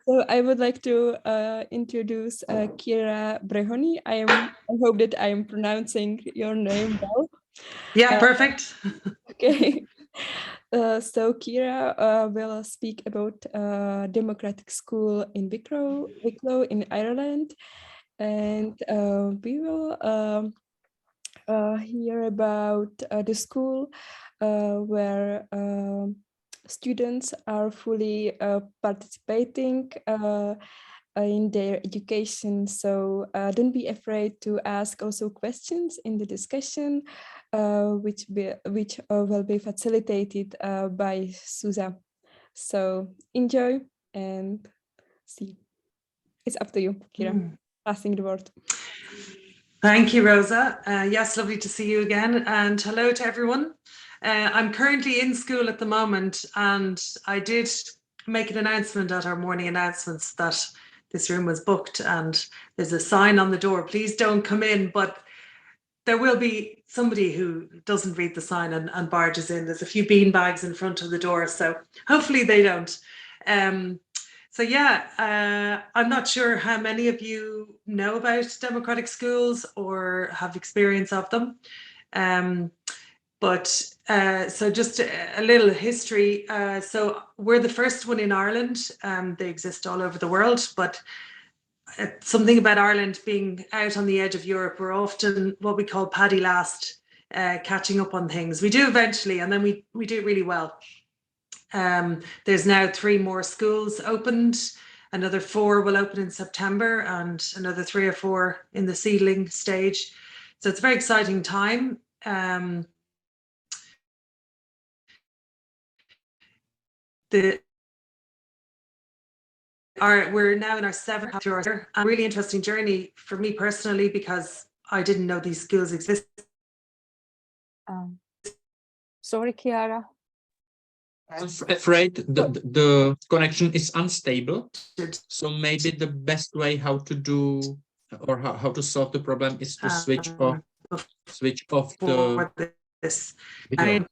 So I would like to introduce Ciara Brehony. I hope that I am pronouncing your name well. Yeah, perfect. Okay. So Ciara will speak about democratic school in Wicklow in Ireland, and we will hear about the school where students are fully participating in their education. So don't be afraid to ask also questions in the discussion, which will be facilitated by Suza. So enjoy and see. It's up to you, Ciara. Passing the word. Thank you, Rosa. Yes, lovely to see you again, and hello to everyone. I'm currently in school at the moment, and I did make an announcement at our morning announcements that this room was booked, and there's a sign on the door, please don't come in, but there will be somebody who doesn't read the sign and barges in. There's a few bean bags in front of the door, so hopefully they don't. So yeah, I'm not sure how many of you know about democratic schools or have experience of them. So just a little history. So we're the first one in Ireland. They exist all over the world, but something about Ireland being out on the edge of Europe, we're often what we call paddy last, catching up on things. We do eventually, and then we do it really well. There's now 3 more schools opened. Another 4 will open in September, and another 3 or 4 in the seedling stage. So it's a very exciting time. We're now in our 7th year, a really interesting journey for me personally, because I didn't know these schools exist. Sorry, Ciara. I'm afraid the connection is unstable. So maybe the best way how to do or how to solve the problem is to switch off the video.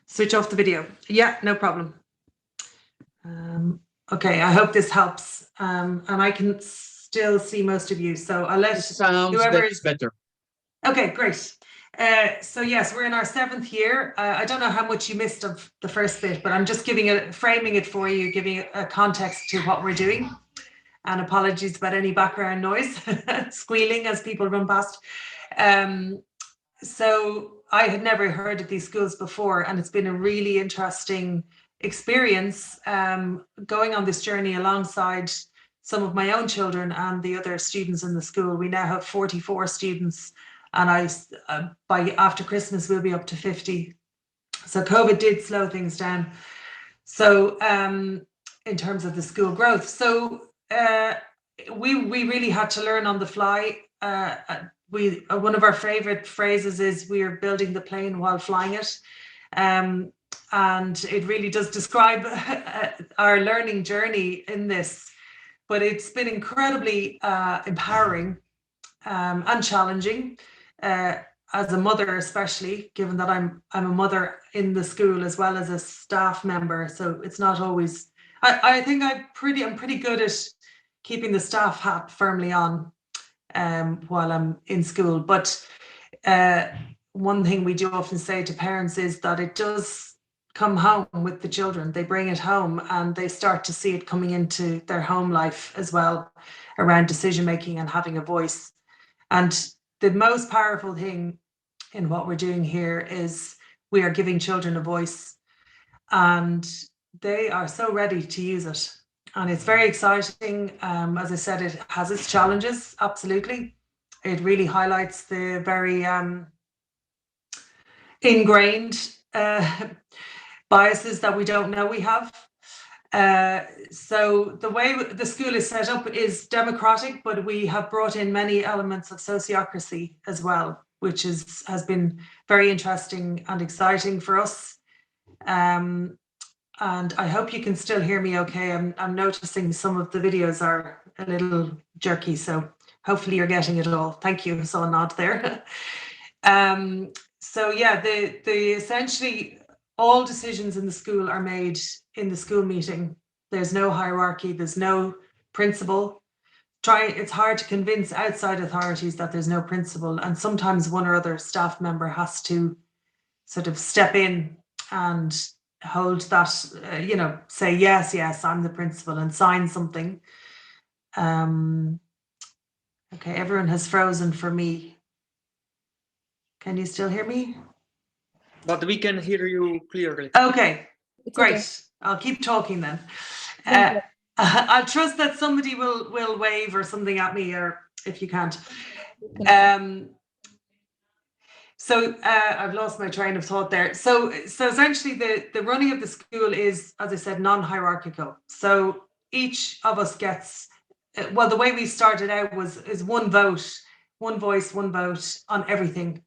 Switch off the video. Yeah, no problem. Okay, I hope this helps. And I can still see most of you. So I'll let whoever is better. Okay, great. So yes, we're in our 7th year. I don't know how much you missed of the first bit, but I'm just framing it for you, giving a context to what we're doing. And apologies about any background noise, squealing as people run past. So I had never heard of these schools before, and it's been a really interesting experience going on this journey alongside some of my own children and the other students in the school. We now have 44 students, and by after Christmas we'll be up to 50. So COVID did slow things down. So in terms of the school growth, so we really had to learn on the fly. One of our favorite phrases is we are building the plane while flying it. And it really does describe our learning journey in this, but it's been incredibly empowering and challenging as a mother, especially given that I'm a mother in the school as well as a staff member. So it's not always, I think I'm pretty good at keeping the staff hat firmly on while I'm in school. But one thing we do often say to parents is that it does come home with the children. They bring it home and they start to see it coming into their home life as well, around decision making and having a voice. And the most powerful thing in what we're doing here is we are giving children a voice, and they are so ready to use it. And it's very exciting. As I said, it has its challenges, absolutely. It really highlights the very ingrained biases that we don't know we have. So the way the school is set up is democratic, but we have brought in many elements of sociocracy as well, which has been very interesting and exciting for us. And I hope you can still hear me okay. I'm noticing some of the videos are a little jerky, so hopefully you're getting it all. Thank you, I saw a nod there. So yeah, the essentially all decisions in the school are made in the school meeting. There's no hierarchy, there's no principal. It's hard to convince outside authorities that there's no principal, and sometimes one or other staff member has to sort of step in and hold that, say, yes, I'm the principal, and sign something. Okay, everyone has frozen for me. Can you still hear me? But we can hear you clearly. Okay, It's great. okay. I'll keep talking then. Thank you. I trust that somebody will wave or something at me, or if you can't. So I've lost my train of thought there. So essentially the running of the school is, as I said, non-hierarchical. So each of us gets, well, the way we started out is one vote, one voice, one vote on everything.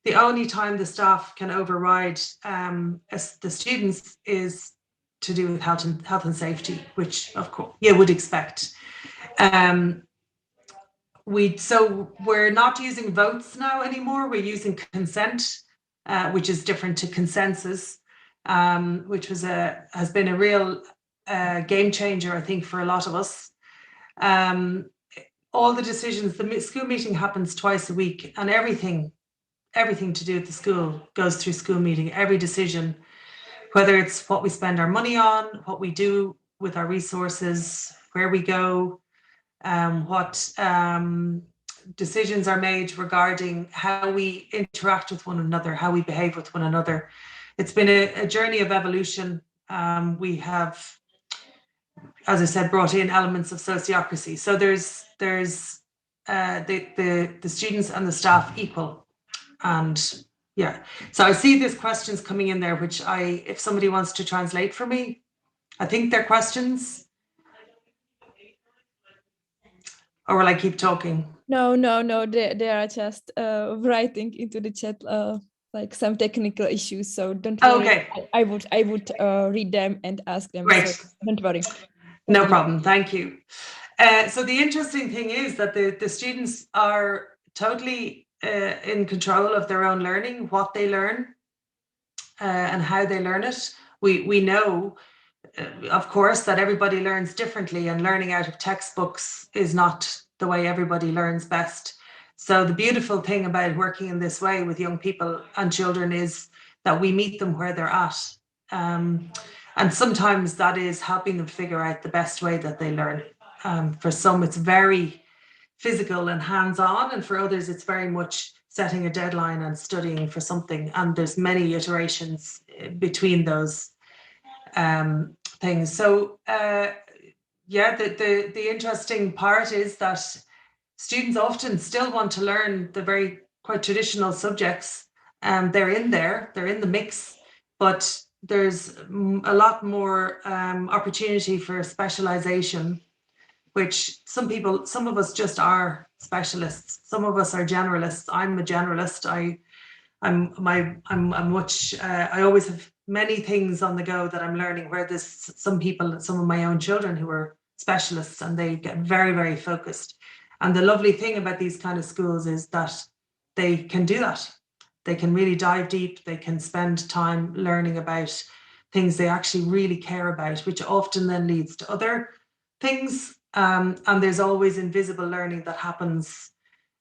The only time the staff can override the students is to do with health and safety, which of course you would expect. So we're not using votes now anymore. We're using consent, which is different to consensus, which has been a real game changer, I think, for a lot of us. All the decisions, the school meeting happens twice a week, and everything to do with the school goes through school meeting. Every decision, whether it's what we spend our money on, what we do with our resources, where we go, what decisions are made regarding how we interact with one another, how we behave with one another. It's been a journey of evolution. We have, as I said, brought in elements of sociocracy. So there's the students and the staff equal. And yeah, so I see there's questions coming in there, which if somebody wants to translate for me, I think they're questions. Or will I keep talking? No. They are just writing into the chat like some technical issues. So don't worry. Okay. I would read them and ask them. Great. So don't worry. No problem. Thank you. So the interesting thing is that the students are totally in control of their own learning, what they learn, and how they learn it. We know, of course, that everybody learns differently, and learning out of textbooks is not the way everybody learns best. So the beautiful thing about working in this way with young people and children is that we meet them where they're at. And sometimes that is helping them figure out the best way that they learn. For some, it's very physical and hands-on, and for others, it's very much setting a deadline and studying for something. And there's many iterations between those things. So yeah, the interesting part is that students often still want to learn the quite traditional subjects. They're in the mix, but there's a lot more opportunity for specialization, which some of us just are specialists. Some of us are generalists. I'm a generalist. I always have many things on the go that I'm learning, where there's some of my own children who are specialists, and they get very, very focused. And the lovely thing about these kind of schools is that they can do that. They can really dive deep. They can spend time learning about things they actually really care about, which often then leads to other things. And there's always invisible learning that happens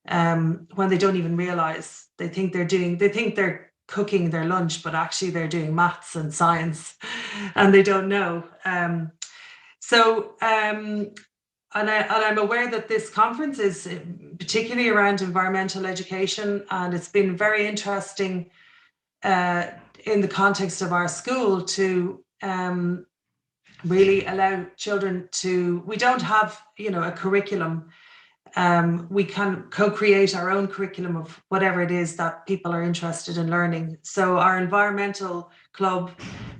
when they don't even realize. They think they're cooking their lunch, but actually they're doing maths and science, and they don't know. And I'm aware that this conference is particularly around environmental education, and it's been very interesting in the context of our school to really allow children to. We don't have, a curriculum. We can co-create our own curriculum of whatever it is that people are interested in learning. So our environmental club,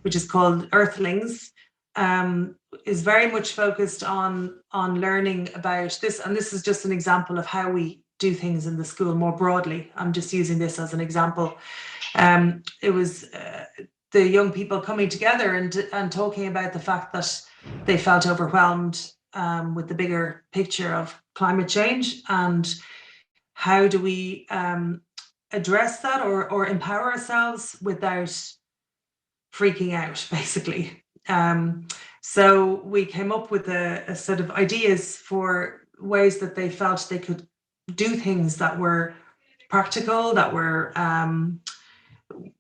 which is called Earthlings, is very much focused on learning about this. And this is just an example of how we do things in the school more broadly. I'm just using this as an example. It was the young people coming together and talking about the fact that they felt overwhelmed with the bigger picture of climate change, and how do we address that or empower ourselves without freaking out, basically. So we came up with a sort of ideas for ways that they felt they could do things that were practical, that were,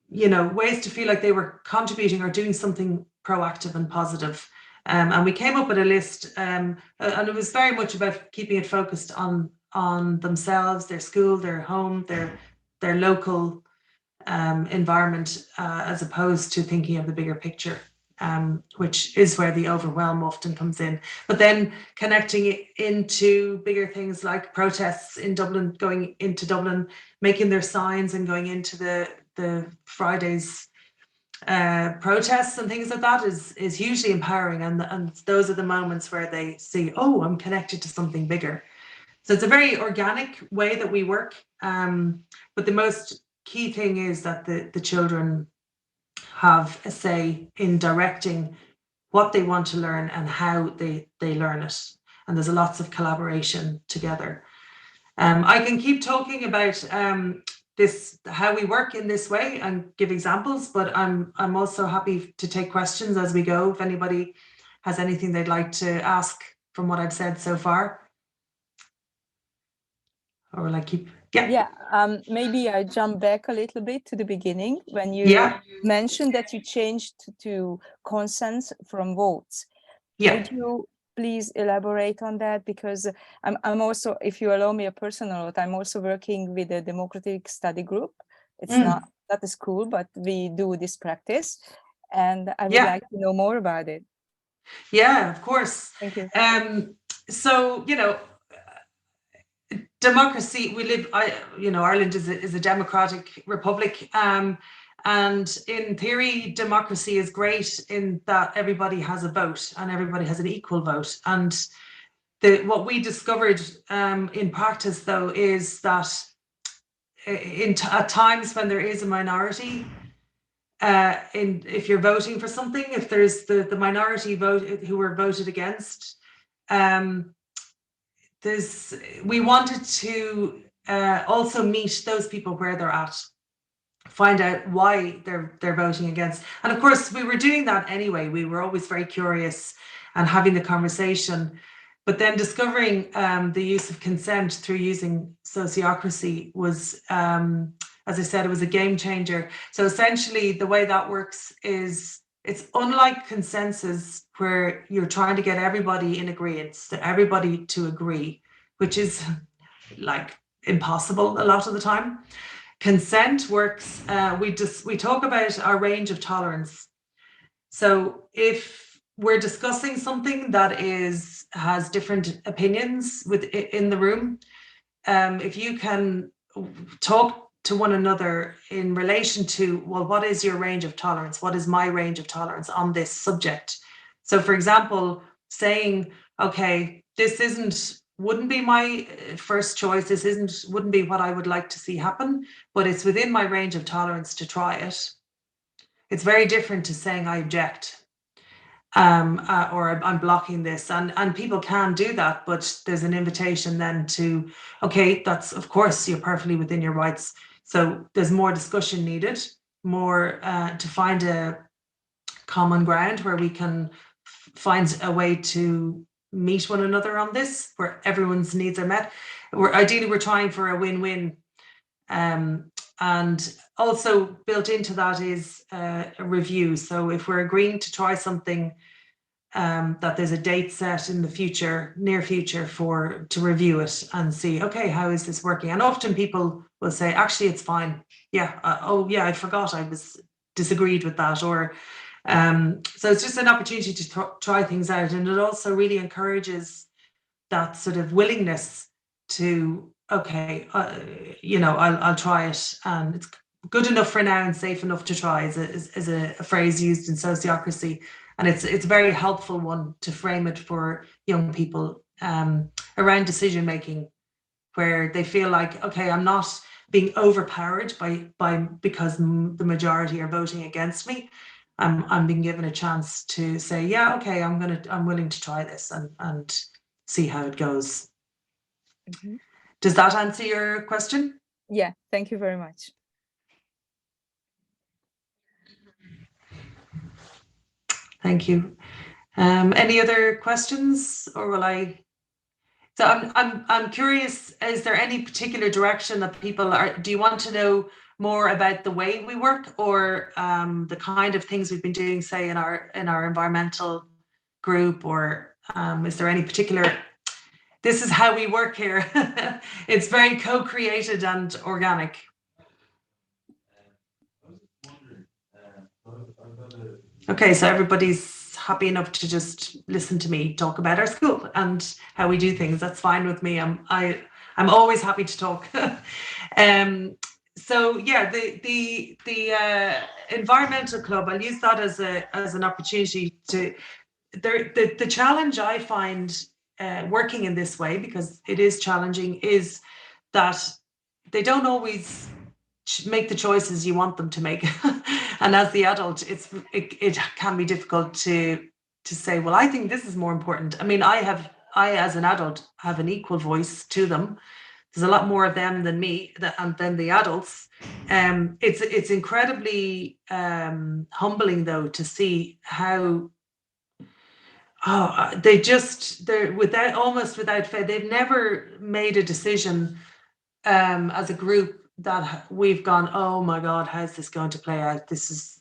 ways to feel like they were contributing or doing something proactive and positive. And we came up with a list, and it was very much about keeping it focused on themselves, their school, their home, their local environment, as opposed to thinking of the bigger picture, which is where the overwhelm often comes in. But then connecting it into bigger things like protests in Dublin, going into Dublin, making their signs and going into the Fridays protests and things like that is hugely empowering, and those are the moments where they see, oh, I'm connected to something bigger. So it's a very organic way that we work, but the most key thing is that the children have a say in directing what they want to learn and how they learn it, and there's lots of collaboration together. I can keep talking about this, how we work in this way, and give examples, but I'm also happy to take questions as we go if anybody has anything they'd like to ask from what I've said so far. Or will I keep? Yeah, maybe I jump back a little bit to the beginning when you mentioned that you changed to consents from votes. Would you please elaborate on that? Because I'm also, if you allow me a personal note, I'm also working with a democratic study group. It's not a school, but we do this practice, and I would like to know more about it. Yeah, of course. Thank you. So, democracy, we live, Ireland is a democratic republic, and in theory democracy is great in that everybody has a vote and everybody has an equal vote. And what we discovered in practice, though, is that at times when there is a minority, if you're voting for something, if there's the minority vote who were voted against, we wanted to also meet those people where they're at, find out why they're voting against. And of course, we were doing that anyway. We were always very curious and having the conversation. But then discovering the use of consent through using sociocracy was, as I said, it was a game changer. So essentially, the way that works is, it's unlike consensus where you're trying to get everybody in agreement, everybody to agree, which is like impossible a lot of the time. Consent works, we talk about our range of tolerance. So if we're discussing something that has different opinions in the room, if you can talk to one another in relation to, well, what is your range of tolerance? What is my range of tolerance on this subject? So for example, saying, okay, this wouldn't be my first choice. This wouldn't be what I would like to see happen, but it's within my range of tolerance to try it. It's very different to saying I object, or I'm blocking this, and people can do that, but there's an invitation then to, okay, that's, of course, you're perfectly within your rights. So there's more discussion needed, more to find a common ground where we can find a way to meet one another on this, where everyone's needs are met. Ideally, we're trying for a win-win. And also built into that is a review. So if we're agreeing to try something, that there's a date set in the future, near future, to review it and see, okay, how is this working? And often people will say, actually, it's fine. Yeah. Oh, yeah, I forgot I was disagreed with that. Or so it's just an opportunity to try things out. And it also really encourages that sort of willingness to, okay, I'll try it, and it's good enough for now and safe enough to try is a phrase used in sociocracy. And it's a very helpful one to frame it for young people around decision making, where they feel like, okay, I'm not being overpowered because the majority are voting against me. I'm being given a chance to say, yeah, okay, I'm willing to try this and see how it goes. Mm-hmm. Does that answer your question? Yeah, thank you very much. Thank you. Any other questions, or will I? So I'm curious, is there any particular direction that people are, do you want to know more about the way we work, or the kind of things we've been doing, say, in our environmental group, or is there any particular, this is how we work here. It's very co-created and organic. Okay, so everybody's happy enough to just listen to me talk about our school and how we do things. That's fine with me. I'm always happy to talk. So yeah, the environmental club, I'll use that as an opportunity to. The challenge I find working in this way, because it is challenging, is that they don't always make the choices you want them to make. And as the adult, it can be difficult to say, well, I think this is more important. I mean, I as an adult have an equal voice to them. There's a lot more of them than me, and than the adults. It's incredibly humbling, though, to see how they're almost without fail. They've never made a decision as a group that we've gone, oh my God, how's this going to play out? This is,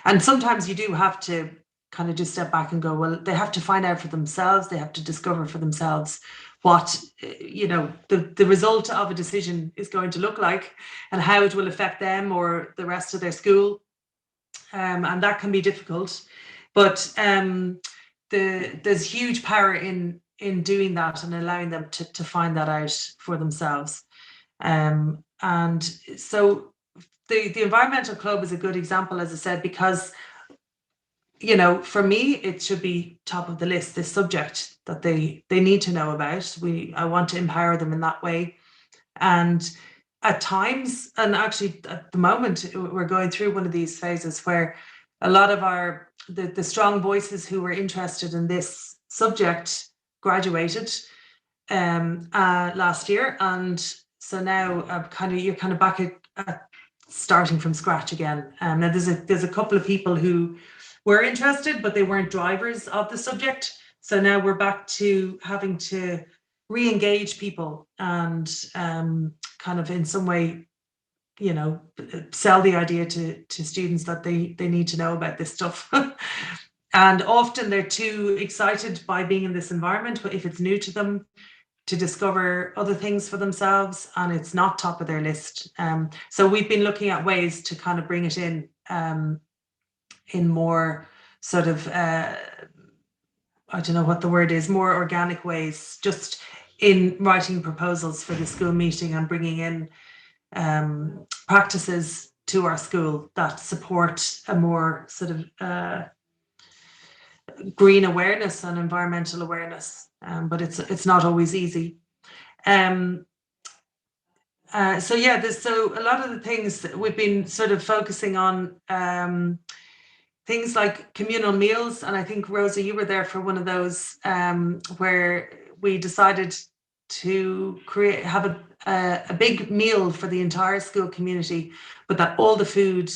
and sometimes you do have to kind of just step back and go, well, they have to find out for themselves. They have to discover for themselves what, the result of a decision is going to look like, and how it will affect them or the rest of their school. And that can be difficult, but there's huge power in doing that and allowing them to find that out for themselves. And so the environmental club is a good example, as I said, because for me it should be top of the list, this subject that they need to know about. I want to empower them in that way. And at times, and actually at the moment, we're going through one of these phases where a lot of the strong voices who were interested in this subject graduated last year, and so now you're kind of back at starting from scratch again. Now there's a couple of people who were interested, but they weren't drivers of the subject. So now we're back to having to re-engage people and kind of in some way, sell the idea to students that they need to know about this stuff. And often they're too excited by being in this environment, but if it's new to them, to discover other things for themselves, and it's not top of their list. So we've been looking at ways to kind of bring it in more sort of, I don't know what the word is, more organic ways, just in writing proposals for the school meeting and bringing in practices to our school that support a more sort of green awareness and environmental awareness, but it's not always easy. So a lot of the things that we've been sort of focusing on, things like communal meals, and I think Rosa, you were there for one of those, where we decided to have a big meal for the entire school community, but that all the food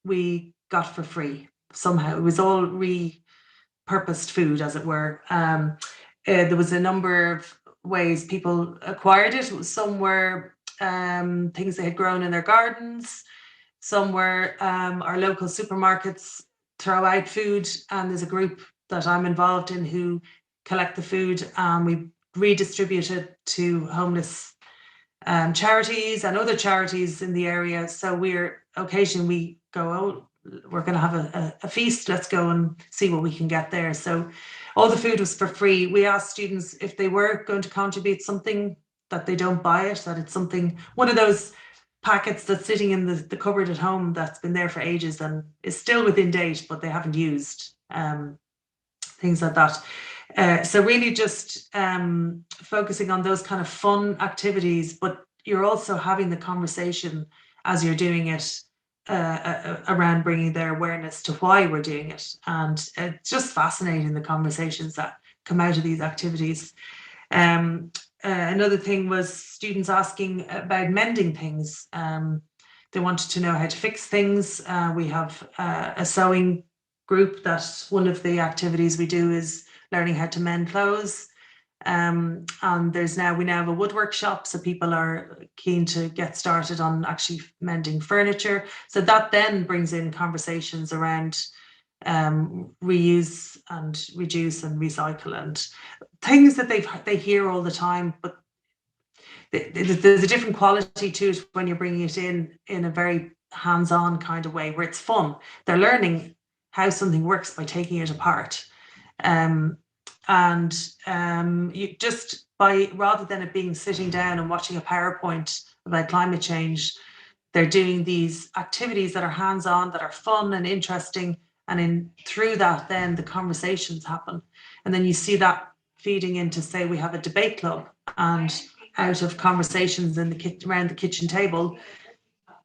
we got for free somehow. It was all repurposed food, as it were. There was a number of ways people acquired it. Some were things they had grown in their gardens. Some were our local supermarkets throw out food, and there's a group that I'm involved in who collect the food, and we redistribute it to homeless charities and other charities in the area. So occasionally we go, oh, we're going to have a feast, let's go and see what we can get there. So all the food was for free. We asked students if they were going to contribute something, that they don't buy it, that it's something, one of those packets that's sitting in the cupboard at home that's been there for ages and is still within date, but they haven't used, things like that. So really just focusing on those kind of fun activities, but you're also having the conversation as you're doing it around bringing their awareness to why we're doing it. And it's just fascinating, the conversations that come out of these activities. Another thing was students asking about mending things. They wanted to know how to fix things. We have a sewing group that one of the activities we do is learning how to mend clothes. And we now have a wood workshop, so people are keen to get started on actually mending furniture. So that then brings in conversations around reuse and reduce and recycle and things that they hear all the time, but there's a different quality to it when you're bringing it in a very hands-on kind of way where it's fun. They're learning how something works by taking it apart. You just rather than it being sitting down and watching a PowerPoint about climate change, they're doing these activities that are hands-on, that are fun and interesting, and through that then the conversations happen. And then you see that feeding into, say, we have a debate club, and out of conversations around the kitchen table,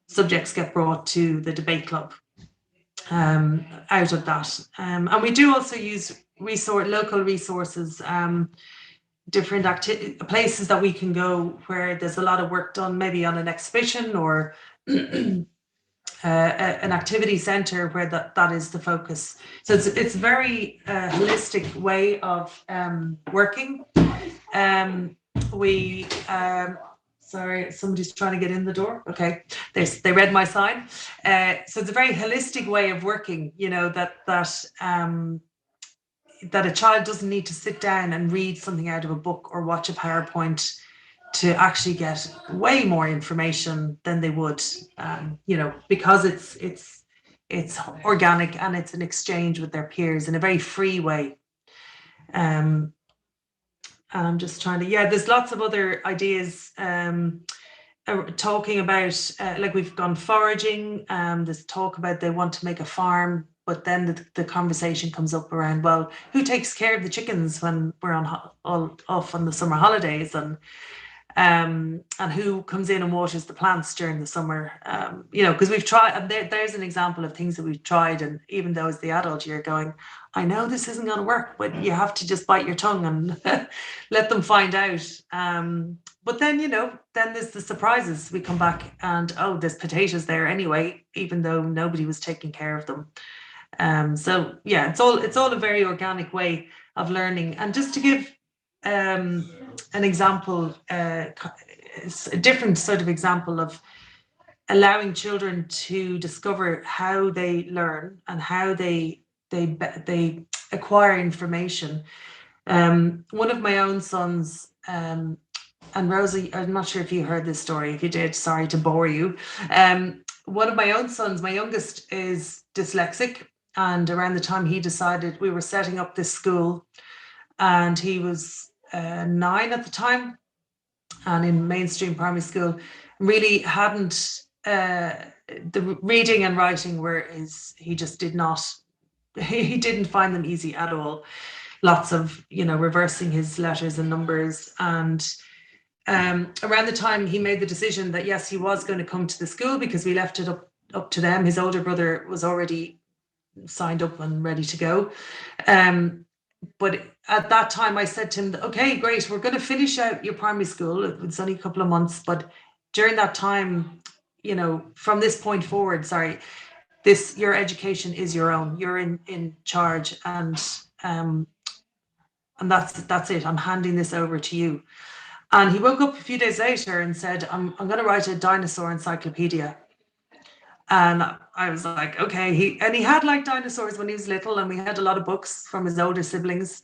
subjects get brought to the debate club out of that. And we do also use local resources, different places that we can go where there's a lot of work done, maybe on an exhibition or an activity centre where that is the focus. So it's a very holistic way of working. Sorry, somebody's trying to get in the door. Okay, they read my sign. So it's a very holistic way of working, you know, that a child doesn't need to sit down and read something out of a book or watch a PowerPoint to actually get way more information than they would, you know, because it's organic and it's an exchange with their peers in a very free way. And I'm just trying to, there's lots of other ideas talking about, like we've gone foraging, there's talk about they want to make a farm, but then the conversation comes up around, well, who takes care of the chickens when we're off on the summer holidays, and who comes in and waters the plants during the summer, you know, because we've tried, and there's an example of things that we've tried, and even though as the adult you're going, I know this isn't going to work, but you have to just bite your tongue and let them find out. But then, you know, then there's the surprises. We come back and, oh, there's potatoes there anyway, even though nobody was taking care of them. So yeah, it's all a very organic way of learning. And just to give an example, it's a different sort of example of allowing children to discover how they learn and how they acquire information. One of my own sons, and Rosie, I'm not sure if you heard this story. If you did, sorry to bore you. One of my own sons, my youngest, is dyslexic, and around the time he decided, we were setting up this school, and he was 9 at the time, and in mainstream primary school, really hadn't the reading and writing he just did not, he didn't find them easy at all. Lots of, you know, reversing his letters and numbers. And around the time he made the decision that yes, he was going to come to the school, because we left it up to them. His older brother was already signed up and ready to go. But at that time I said to him, okay, great, we're going to finish out your primary school. It's only a couple of months, but during that time, you know, from this point forward, your education is your own. You're in charge, and that's it. I'm handing this over to you. And he woke up a few days later and said, I'm going to write a dinosaur encyclopedia. And I was like, okay. He had liked dinosaurs when he was little, and we had a lot of books from his older siblings,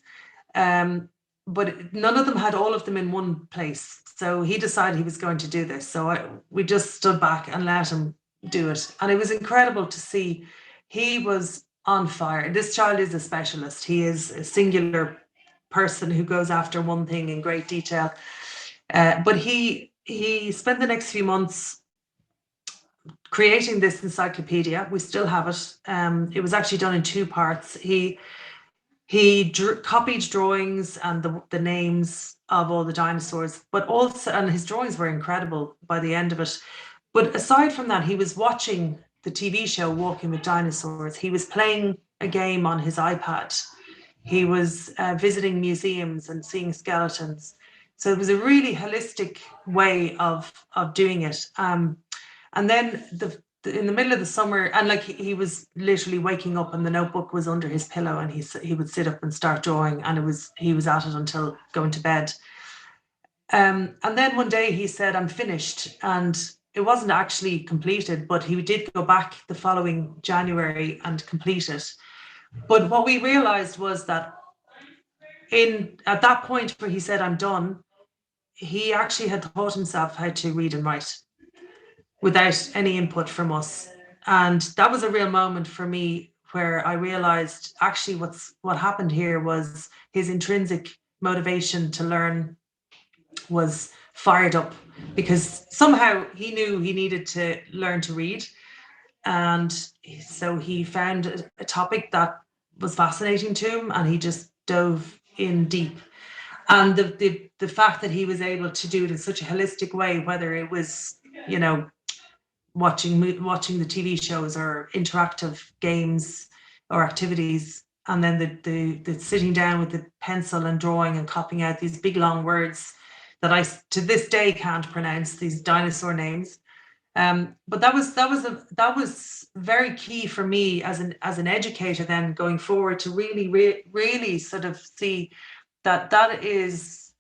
but none of them had all of them in one place. So he decided he was going to do this. So we just stood back and let him do it. And it was incredible to see. He was on fire. This child is a specialist. He is a singular person who goes after one thing in great detail. But he spent the next few months creating this encyclopedia. We still have it. It was actually done in 2 parts. He copied drawings and the names of all the dinosaurs, but also, and his drawings were incredible by the end of it. But aside from that, he was watching the TV show Walking with Dinosaurs. He was playing a game on his iPad. He was visiting museums and seeing skeletons. So it was a really holistic way of doing it. And then in the middle of the summer, and like he was literally waking up and the notebook was under his pillow, and he would sit up and start drawing, and he was at it until going to bed. And then one day he said, "I'm finished," and it wasn't actually completed, but he did go back the following January and complete it. But what we realized was that at that point where he said, "I'm done," he actually had taught himself how to read and write without any input from us. And that was a real moment for me where I realized actually what happened here was his intrinsic motivation to learn was fired up, because somehow he knew he needed to learn to read. And so he found a topic that was fascinating to him, and he just dove in deep. And the fact that he was able to do it in such a holistic way, whether it was, watching the TV shows or interactive games or activities, and then the sitting down with the pencil and drawing and copying out these big long words that I to this day can't pronounce, these dinosaur names. But that was very key for me as an educator then going forward, to really sort of see that is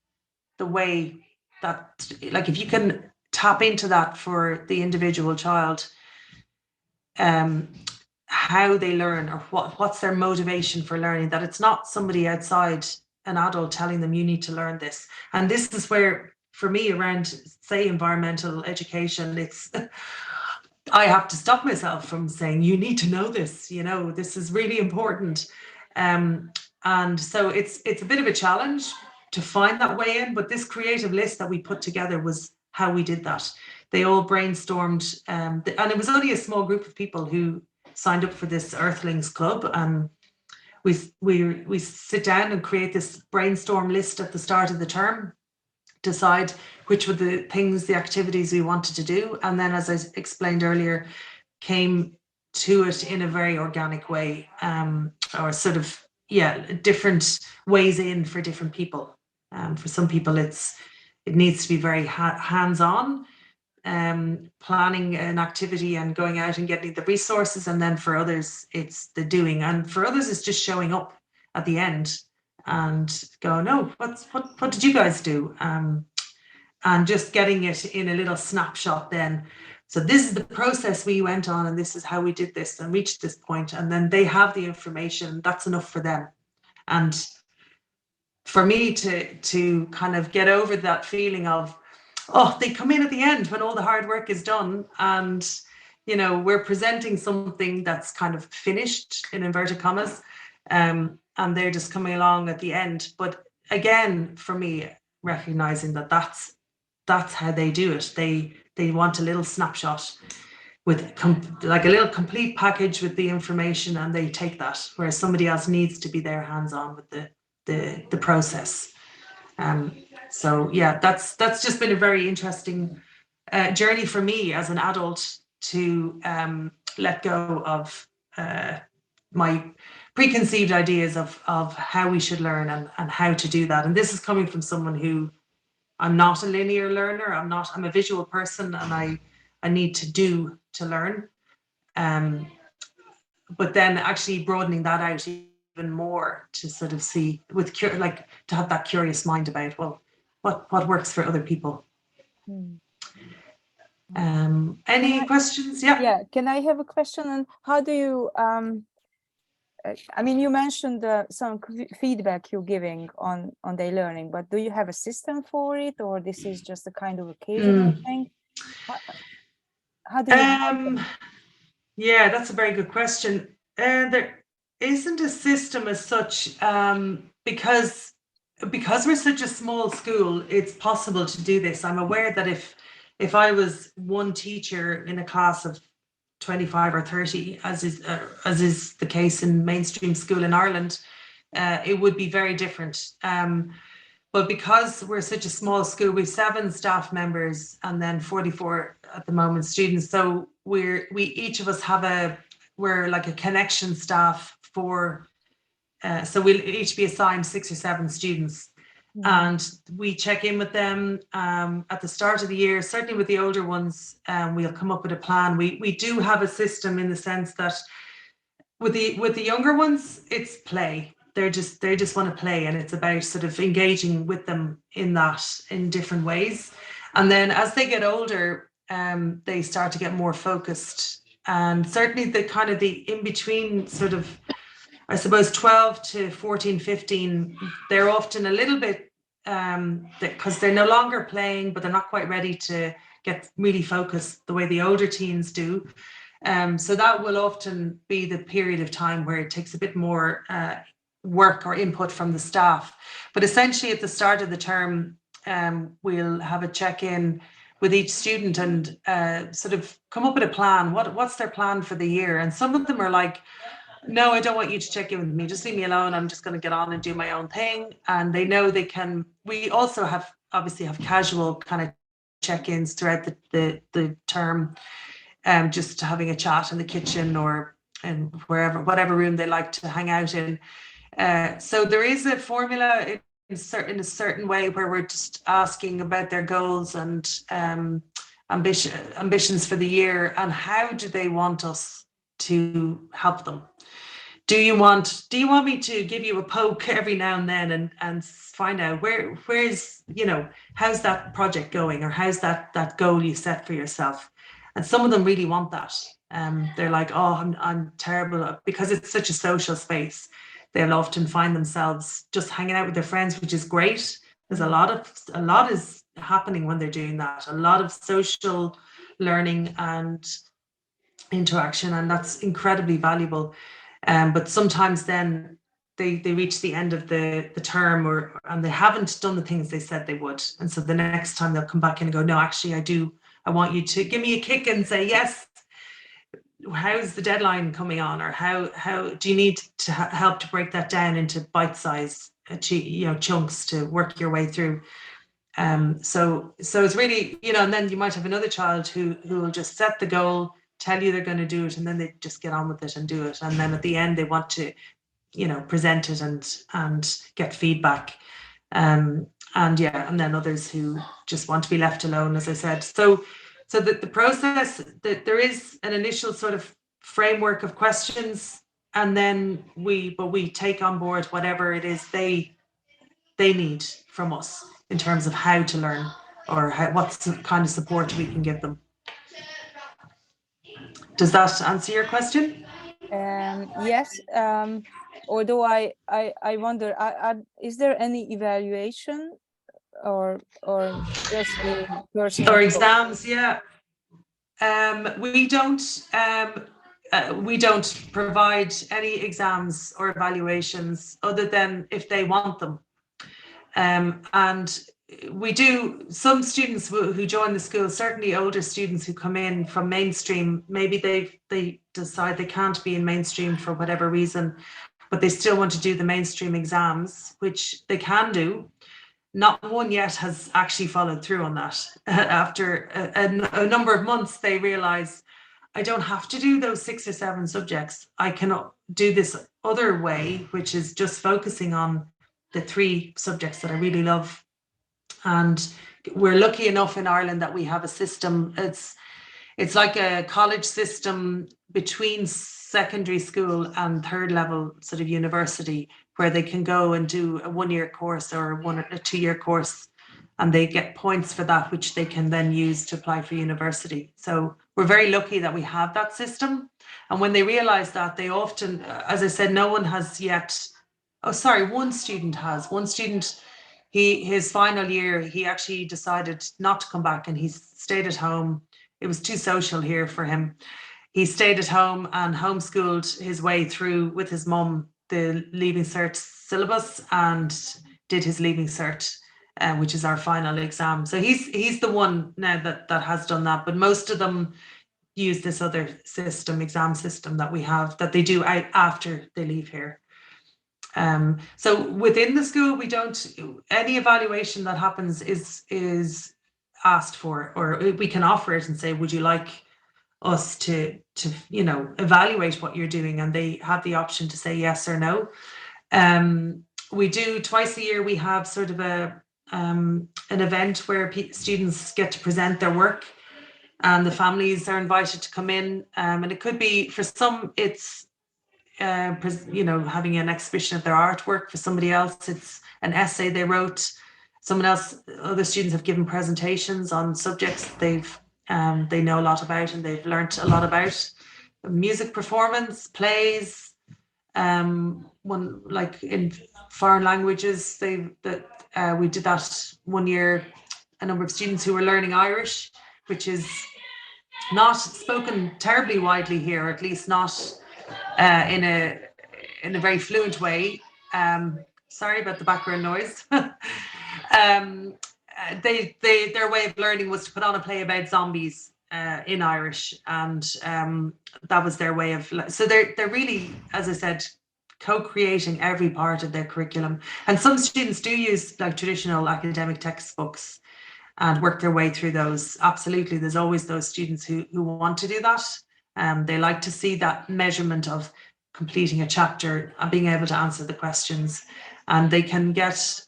the way that, like, if you can tap into that for the individual child, how they learn, or what's their motivation for learning, that it's not somebody outside, an adult, telling them you need to learn this. And this is where, for me, around, say, environmental education, it's I have to stop myself from saying you need to know this, this is really important. And so it's a bit of a challenge to find that way in, but this creative list that we put together was how we did that. They all brainstormed, and it was only a small group of people who signed up for this Earthlings Club, and we sit down and create this brainstorm list at the start of the term, decide which were the activities we wanted to do, and then, as I explained earlier, came to it in a very organic way, or sort of, different ways in for different people. For some people it needs to be very hands-on, planning an activity and going out and getting the resources, and then for others it's the doing, and for others it's just showing up at the end and going, "Oh, what did you guys do?" And just getting it in a little snapshot then. So this is the process we went on, and this is how we did this and reached this point, and then they have the information. That's enough for them. And for me to kind of get over that feeling of, oh, they come in at the end when all the hard work is done, and we're presenting something that's kind of finished, in inverted commas, and they're just coming along at the end. But again, for me, recognizing that that's how they do it. They want a little snapshot with like a little complete package with the information, and they take that, whereas somebody else needs to be there hands-on with the process. So yeah, that's just been a very interesting journey for me as an adult, to let go of my preconceived ideas of how we should learn and how to do that. And this is coming from someone who, I'm not a linear learner. I'm a visual person, and I need to do to learn. But then actually broadening that out even more to sort of see to have that curious mind about, well, what works for other people. Any questions? Yeah. Can I have a question on how do you, I mean, you mentioned some feedback you're giving on their learning, but do you have a system for it, or this is just a kind of occasional thing? How do you? Yeah, that's a very good question. There isn't a system as such, because we're such a small school. It's possible to do this. I'm aware that if I was one teacher in a class of 25 or 30, as is the case in mainstream school in Ireland, it would be very different. But because we're such a small school, we have 7 staff members and then 44 at the moment students. So we each of us we're like a connection staff for, so we'll each be assigned 6 or 7 students. And we check in with them at the start of the year. Certainly with the older ones, we'll come up with a plan. We do have a system in the sense that with the younger ones, it's play. They just want to play, and it's about sort of engaging with them in different ways. And then as they get older, they start to get more focused. And certainly the in-between sort of, I suppose, 12 to 14, 15, they're often a little bit, because they're no longer playing, but they're not quite ready to get really focused the way the older teens do. So that will often be the period of time where it takes a bit more work or input from the staff. But essentially at the start of the term, we'll have a check-in with each student and sort of come up with a plan. What's their plan for the year? And some of them are like, no, I don't want you to check in with me. Just leave me alone. I'm just going to get on and do my own thing. And they know they can. We also obviously have casual kind of check-ins throughout the term, just having a chat in the kitchen or in whatever room they like to hang out in. So there is a formula in a certain way where we're just asking about their goals and ambitions for the year, and how do they want us to help them. Do you want me to give you a poke every now and then and find out where's, how's that project going, or how's that goal you set for yourself? And some of them really want that. They're like, oh, I'm terrible, because it's such a social space. They'll often find themselves just hanging out with their friends, which is great. There's a lot is happening when they're doing that. A lot of social learning and interaction, and that's incredibly valuable. But sometimes then they reach the end of the term and they haven't done the things they said they would. And so the next time they'll come back in and go, no, actually I want you to give me a kick and say, yes, how's the deadline coming on? Or how do you need to help to break that down into bite-sized chunks to work your way through? So it's really, and then you might have another child who will just set the goal, tell you they're going to do it, and then they just get on with it and do it. And then at the end, they want to, present it and get feedback. And then others who just want to be left alone, as I said. So the process, that there is an initial sort of framework of questions, and then we take on board whatever it is they need from us in terms of how to learn, or what kind of support we can give them. Does that answer your question? Yes. Although I wonder, is there any evaluation or just the personal or exams? Yeah. We don't provide any exams or evaluations other than if they want them. And we do, some students who join the school, certainly older students who come in from mainstream, maybe they decide they can't be in mainstream for whatever reason, but they still want to do the mainstream exams, which they can do. Not one yet has actually followed through on that. After a number of months, they realize, I don't have to do those 6 or 7 subjects. I can do this other way, which is just focusing on the 3 subjects that I really love. And we're lucky enough in Ireland that we have a system. It's like a college system between secondary school and 3rd level sort of university, where they can go and do a 1-year course or a 2-year course, and they get points for that, which they can then use to apply for university. So we're very lucky that we have that system. And when they realize that, they often, as I said, no one has yet. Oh, sorry, one student has. One student, his final year, he actually decided not to come back, and he stayed at home. It was too social here for him. He stayed at home and homeschooled his way through with his mum the Leaving Cert syllabus, and did his Leaving Cert, which is our final exam. So he's the one now that has done that. But most of them use this other system, exam system that we have, that they do out after they leave here. So within the school, we don't, any evaluation that happens is asked for, or we can offer it and say, would you like us to evaluate what you're doing? And they have the option to say yes or no. we do twice a year, we have sort of an event where students get to present their work, and the families are invited to come in. And it could be, for some, it's having an exhibition of their artwork. For somebody else, it's an essay they wrote. Other students have given presentations on subjects they know a lot about and they've learnt a lot about. Music performance, plays, like in foreign languages, we did that one year, a number of students who were learning Irish, which is not spoken terribly widely here, or at least not in a very fluent way. Sorry about the background noise. Their way of learning was to put on a play about zombies in Irish, and that was their way of. So they're really, as I said, co-creating every part of their curriculum. And some students do use like traditional academic textbooks and work their way through those. Absolutely, there's always those students who want to do that. They like to see that measurement of completing a chapter and being able to answer the questions. And they can get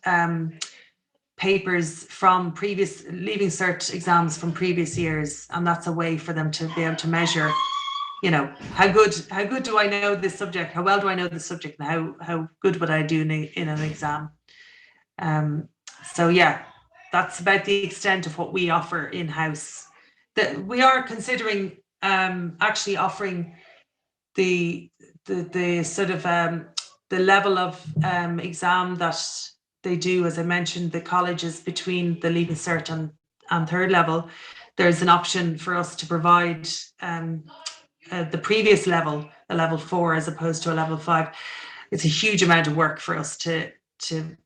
papers from previous Leaving Cert exams from previous years, and that's a way for them to be able to measure, how good do I know this subject? How well do I know this subject? And how good would I do in an exam? So yeah, that's about the extent of what we offer in-house. That we are considering actually offering the sort of the level of exam that they do, as I mentioned, the colleges between the Leaving Cert and third level. There's an option for us to provide the previous level, a level 4 as opposed to a level 5. It's a huge amount of work for us to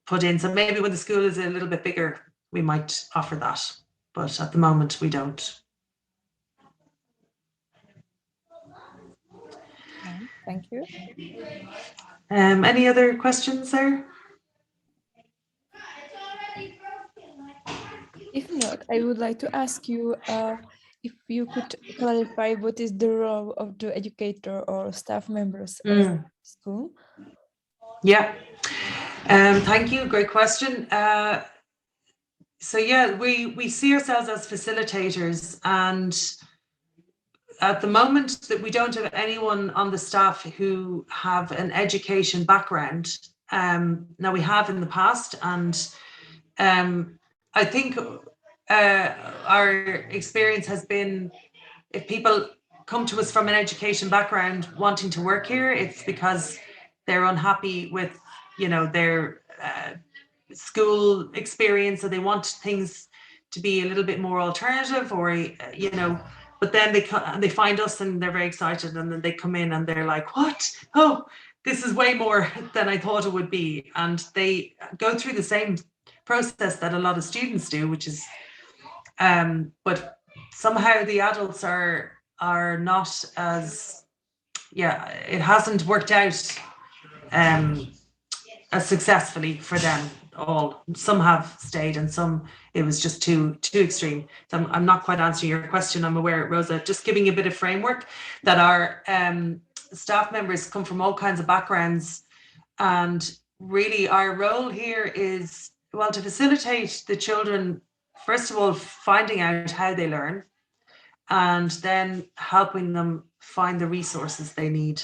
put in. So maybe when the school is a little bit bigger, we might offer that, but at the moment we don't. Thank you. Any other questions there? If not, I would like to ask you if you could clarify what is the role of the educator or staff members of the school. Yeah, thank you. Great question. So yeah, we see ourselves as facilitators, and at the moment that we don't have anyone on the staff who have an education background. Now we have in the past, and I think our experience has been, if people come to us from an education background wanting to work here, it's because they're unhappy with, their school experience, so they want things to be a little bit more alternative, or but then they find us and they're very excited, and then they come in and they're like, what? Oh, this is way more than I thought it would be. And they go through the same process that a lot of students do, which is but somehow the adults are not as, it hasn't worked out as successfully for them all. Some have stayed and some it was just too extreme. So I'm not quite answering your question, I'm aware, Rosa. Just giving you a bit of framework that our staff members come from all kinds of backgrounds, and really our role here is, well, to facilitate the children, first of all, finding out how they learn, and then helping them find the resources they need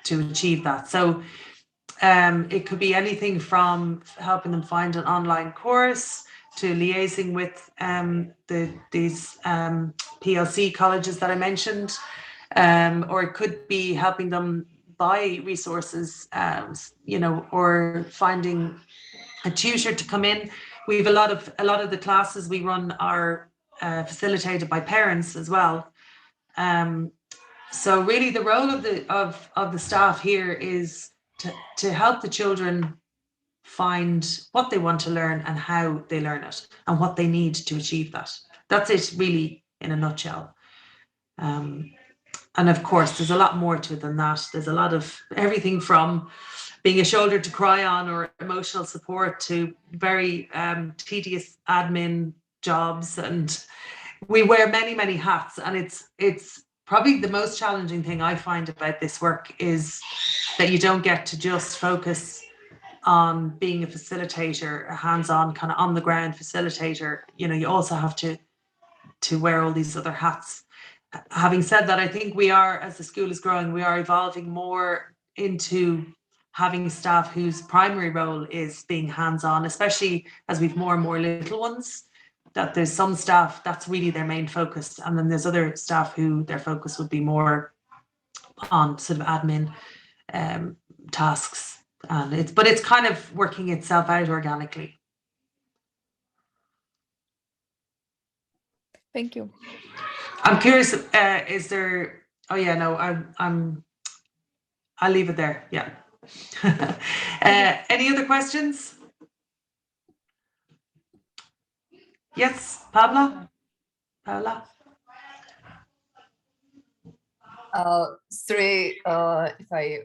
to achieve that. So it could be anything from helping them find an online course to liaising with these PLC colleges that I mentioned, or it could be helping them buy resources, or finding a tutor to come in. We have a lot of the classes we run are facilitated by parents as well. So really, the role of the staff here is to help the children find what they want to learn and how they learn it and what they need to achieve that. That's it, really, in a nutshell. And of course, there's a lot more to it than that. There's a lot of everything from being a shoulder to cry on or emotional support to very tedious admin jobs. And we wear many, many hats. And it's probably the most challenging thing I find about this work is that you don't get to just focus on being a facilitator, a hands-on kind of on the ground facilitator, you also have to wear all these other hats. Having said that, I think we are, as the school is growing, we are evolving more into having staff whose primary role is being hands-on, especially as we've more and more little ones, that there's some staff that's really their main focus. And then there's other staff who their focus would be more on sort of admin tasks. And it's kind of working itself out organically. Thank you. I'm curious, is there, oh yeah, no, I'll leave it there. Yeah. Any other questions? Yes, Paula? Sorry, if I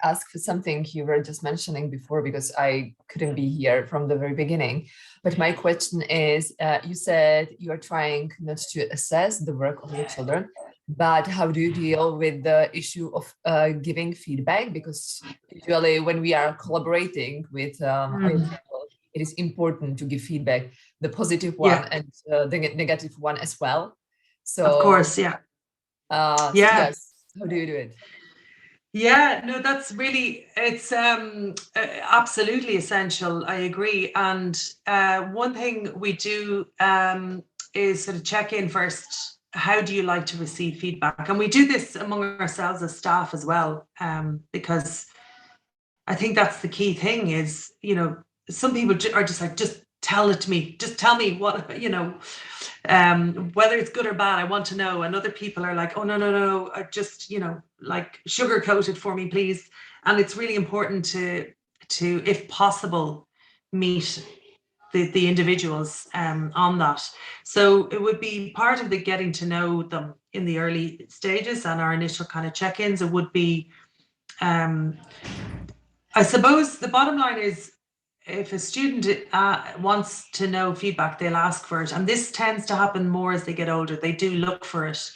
ask for something you were just mentioning before, because I couldn't be here from the very beginning. But my question is, you said you are trying not to assess the work of your children, but how do you deal with the issue of giving feedback? Because usually when we are collaborating with other people, it is important to give feedback, the positive one and the negative one as well. So of course, yeah. Yes, how do you do it? Yeah, no, that's really, it's absolutely essential. I agree. And one thing we do is sort of check in first. How do you like to receive feedback? And we do this among ourselves as staff as well, because I think that's the key thing is, some people are just like, just tell it to me, just tell me what, whether it's good or bad, I want to know. And other people are like, oh, no, just, like sugarcoat it for me, please. And it's really important to if possible, meet the individuals on that. So it would be part of the getting to know them in the early stages and our initial kind of check-ins. It would be, I suppose the bottom line is, if a student wants to know feedback, they'll ask for it. And this tends to happen more as they get older. They do look for it.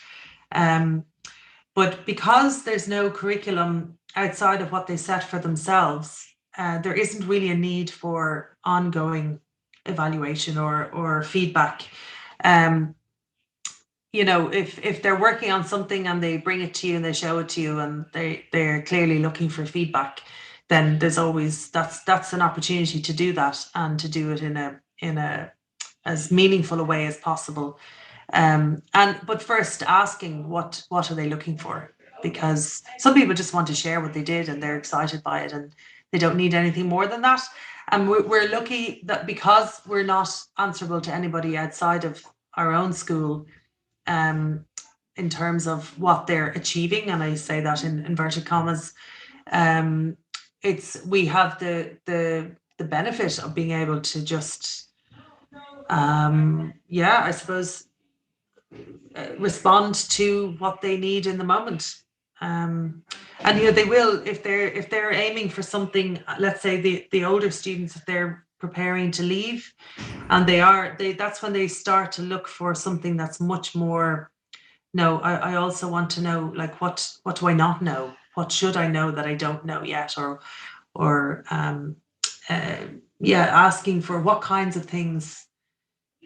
But because there's no curriculum outside of what they set for themselves, there isn't really a need for ongoing evaluation or feedback. If they're working on something and they bring it to you and they show it to you and they're clearly looking for feedback, then there's always, that's an opportunity to do that and to do it in a as meaningful a way as possible. But first asking what are they looking for? Because some people just want to share what they did and they're excited by it and they don't need anything more than that. And we're lucky that because we're not answerable to anybody outside of our own school, in terms of what they're achieving, and I say that in inverted commas, we have the benefit of being able to just I suppose respond to what they need in the moment, and they will, if they're aiming for something. Let's say the older students, if they're preparing to leave and that's when they start to look for something that's much more, no, I also want to know, like, what do I not know? What should I know that I don't know yet? Or asking for what kinds of things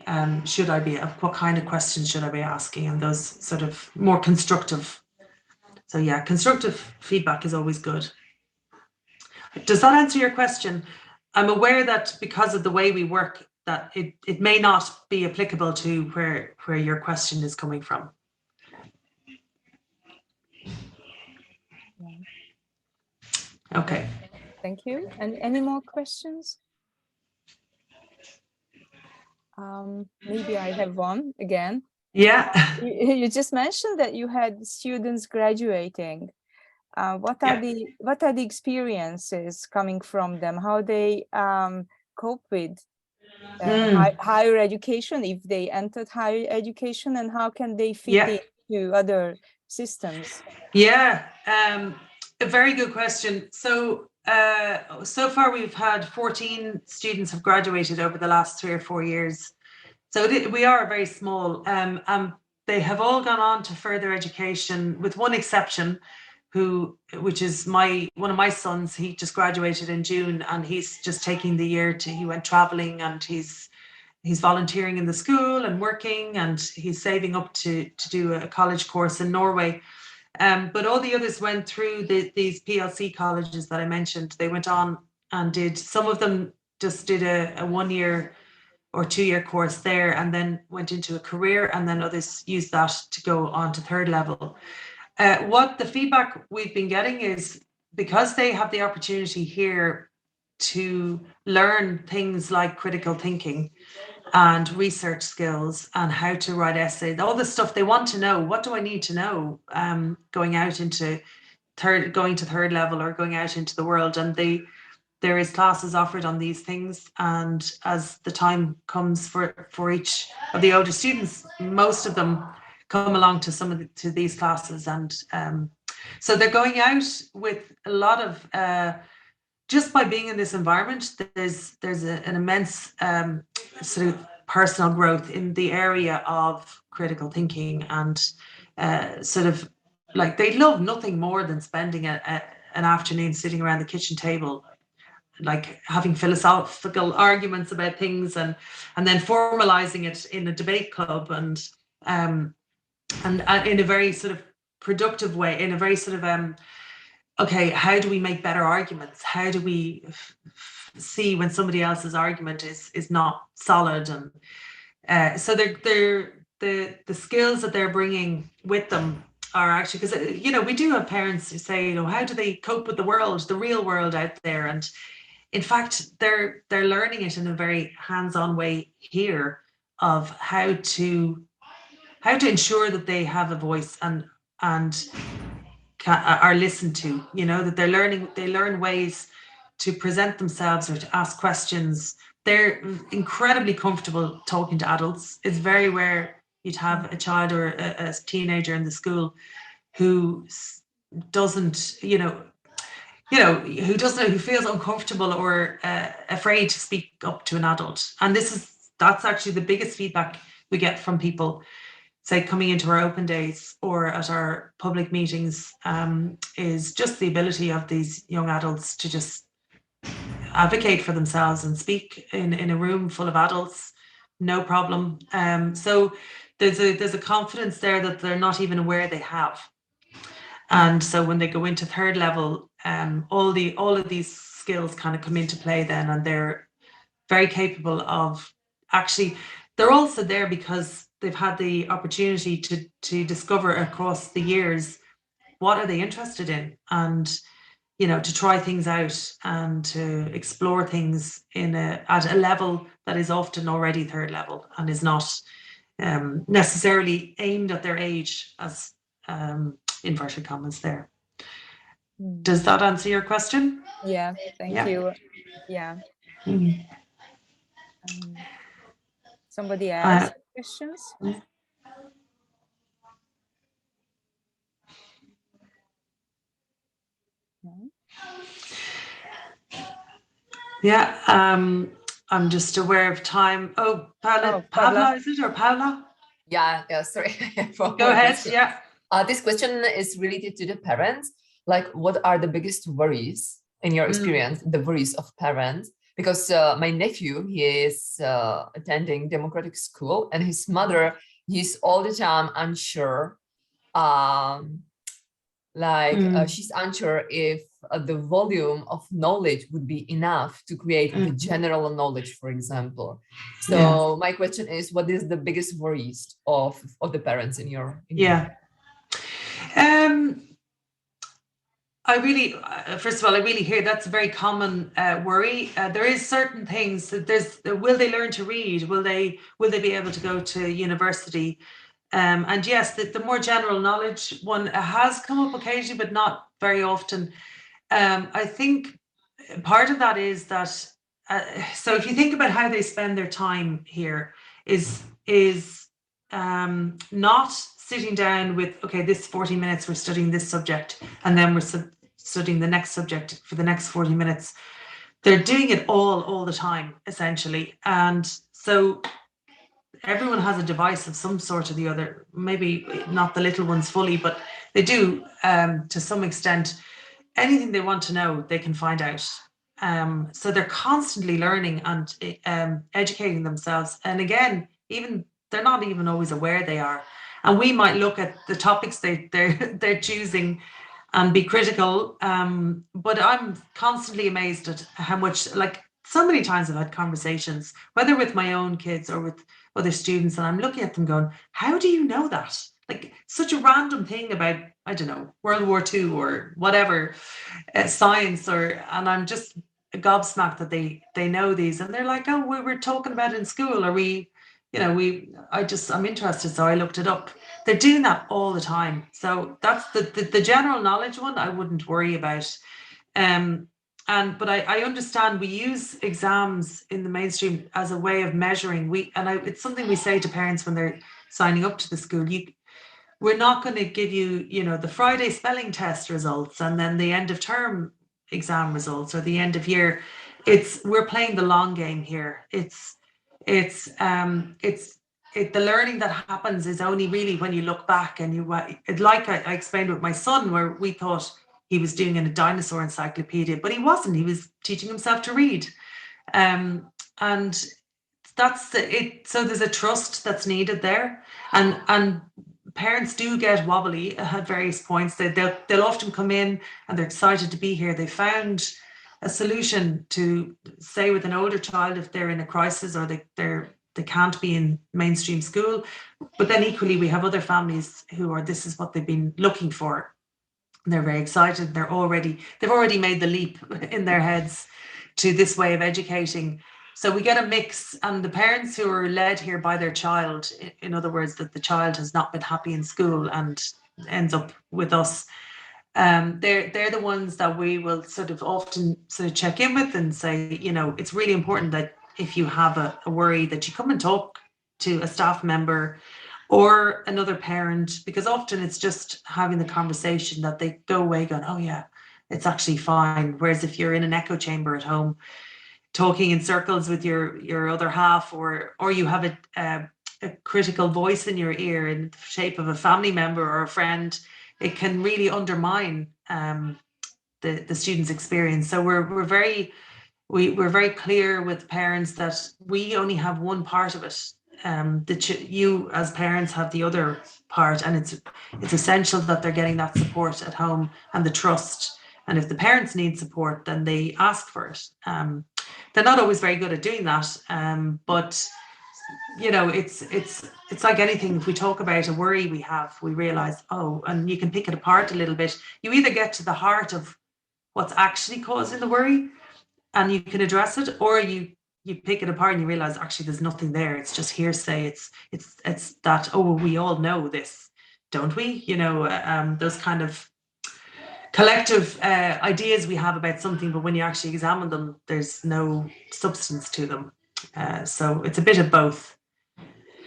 what kind of questions should I be asking? And those sort of more constructive. So yeah, constructive feedback is always good. Does that answer your question? I'm aware that because of the way we work, that it may not be applicable to where your question is coming from. Okay. Thank you. And any more questions? Maybe I have one again. Yeah. You just mentioned that you had students graduating. What are the experiences coming from them? How they cope with higher education, if they entered higher education, and how can they fit into other systems? Yeah, a very good question. So so far we've had 14 students have graduated over the last 3 or 4 years. So we are very small. They have all gone on to further education, with one exception, which is one of my sons. He just graduated in June, and he's just taking the year he went traveling, and he's volunteering in the school and working, and he's saving up to do a college course in Norway. But all the others went through these PLC colleges that I mentioned. They went on and some of them just did a 1 year or 2 year course there, and then went into a career, and then others used that to go on to third level. What the feedback we've been getting is, because they have the opportunity here to learn things like critical thinking and research skills and how to write essays, all the stuff they want to know. What do I need to know going to third level or going out into the world? And there is classes offered on these things, and as the time comes for each of the older students, most of them come along to these classes, and so they're going out with a lot of just by being in this environment. There's an immense sort of personal growth in the area of critical thinking, and sort of like they love nothing more than spending an afternoon sitting around the kitchen table, like having philosophical arguments about things, and then formalizing it in a debate club, and in a very sort of productive way, in a very sort of okay, how do we make better arguments? How do we see when somebody else's argument is not solid? And so the skills that they're bringing with them are actually, because we do have parents who say, how do they cope with the real world out there? And in fact, they're learning it in a very hands-on way here of how to ensure that they have a voice and are listened to. That they learn ways to present themselves or to ask questions. They're incredibly comfortable talking to adults. It's very rare you'd have a child or a teenager in the school who doesn't, who feels uncomfortable or afraid to speak up to an adult. And that's actually the biggest feedback we get from people, say, coming into our open days or at our public meetings, is just the ability of these young adults to just advocate for themselves and speak in a room full of adults, no problem. So there's a confidence there that they're not even aware they have. And so when they go into third level, all of these skills kind of come into play then, and they're very capable of actually, they're also there because they've had the opportunity to discover across the years what are they interested in, and to try things out and to explore things at a level that is often already third level and is not necessarily aimed at their age, as inverted commas there. Does that answer your question? Yeah, thank you. Yeah. Somebody else questions? No? Yeah, I'm just aware of time. Oh, Pavla, is it, or Paula? Yeah, sorry. Go ahead, yeah. This question is related to the parents. Like, what are the biggest worries in your experience, the worries of parents? Because my nephew, he is attending democratic school, and his mother, he's all the time unsure. She's unsure if the volume of knowledge would be enough to create the general knowledge, for example. So my question is, what is the biggest worries of the parents in your I really, first of all, I really hear that's a very common worry. There is certain things that will they learn to read? Will they be able to go to university? And yes, the more general knowledge one has come up occasionally, but not very often. I think part of that is that, so if you think about how they spend their time here, is not sitting down with, okay, this 40 minutes we're studying this subject, and then we're studying the next subject for the next 40 minutes. They're doing it all the time, essentially. And so everyone has a device of some sort or the other, maybe not the little ones fully, but they do to some extent. Anything they want to know, they can find out. So they're constantly learning and educating themselves. And again, even they're not even always aware they are. And we might look at the topics they're choosing and be critical. But I'm constantly amazed at how much, like, so many times I've had conversations, whether with my own kids or with other students, and I'm looking at them going, how do you know that? Like, such a random thing about, I don't know, World War II or whatever, science, and I'm just gobsmacked that they know these, and they're like, oh, we were talking about it in school, or I'm interested, so I looked it up. They're doing that all the time. So that's the general knowledge one I wouldn't worry about. But I understand we use exams in the mainstream as a way of measuring. It's something we say to parents when they're signing up to the school. We're not going to give you, the Friday spelling test results and then the end of term exam results or the end of year. We're playing the long game here. The learning that happens is only really when you look back and like I explained with my son, where we thought he was doing in a dinosaur encyclopedia, but he wasn't. He was teaching himself to read. And that's it. So there's a trust that's needed there. And parents do get wobbly at various points. They'll often come in and they're excited to be here. They found a solution to, say, with an older child, if they're in a crisis or they can't be in mainstream school. But then equally, we have other families this is what they've been looking for. And they're very excited. They've already made the leap in their heads to this way of educating. So we get a mix, and the parents who are led here by their child, in other words, that the child has not been happy in school and ends up with us, they're the ones that we will often check in with and say, it's really important that if you have a worry, that you come and talk to a staff member or another parent, because often it's just having the conversation that they go away going, oh yeah, it's actually fine. Whereas if you're in an echo chamber at home, talking in circles with your other half, or you have a critical voice in your ear in the shape of a family member or a friend, it can really undermine the student's experience. So we're very clear with parents that we only have one part of it. You as parents have the other part, and it's essential that they're getting that support at home and the trust. And if the parents need support, then they ask for it. They're not always very good at doing that, but it's like anything. If we talk about a worry we have, we realize, and you can pick it apart a little bit. You either get to the heart of what's actually causing the worry and you can address it, or you pick it apart and you realize actually there's nothing there. It's just hearsay. It's that, we all know this, don't we? Those kind of collective ideas we have about something, but when you actually examine them, there's no substance to them. So it's a bit of both.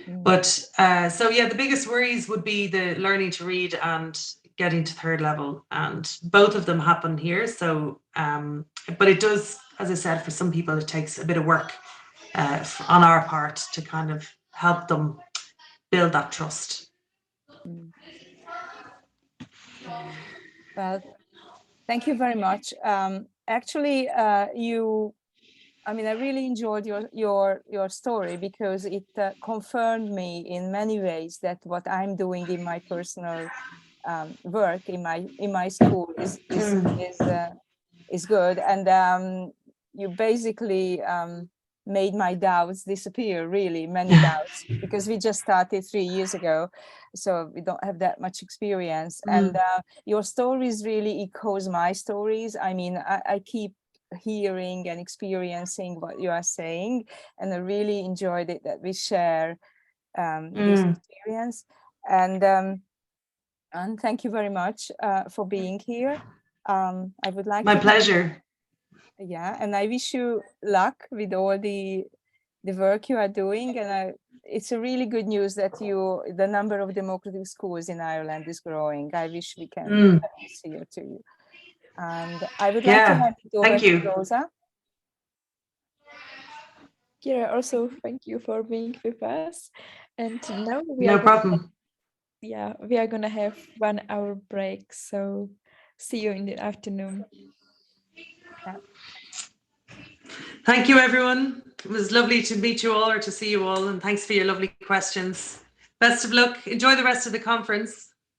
But the biggest worries would be the learning to read and getting to third level, and both of them happen here. So, but it does, as I said, for some people, it takes a bit of work on our part to kind of help them build that trust. Well, thank you very much. Actually, I really enjoyed your story, because it confirmed me in many ways that what I'm doing in my personal work in my school is good, and you basically made my doubts disappear, really many doubts, because we just started 3 years ago, so we don't have that much experience. And your stories really echoes my stories. I keep hearing and experiencing what you are saying, and I really enjoyed it that we share this experience. And thank you very much for being here. I would like my pleasure. Yeah, and I wish you luck with all the work you are doing, and it's a really good news that the number of democratic schools in Ireland is growing. I wish we can have this here too. And I would like to hand it over to Rosa. Ciara, also thank you for being with us. And now we No are problem. we are gonna have 1 hour break. So see you in the afternoon. Yeah. Thank you, everyone. It was lovely to meet you all or to see you all, and thanks for your lovely questions. Best of luck. Enjoy the rest of the conference.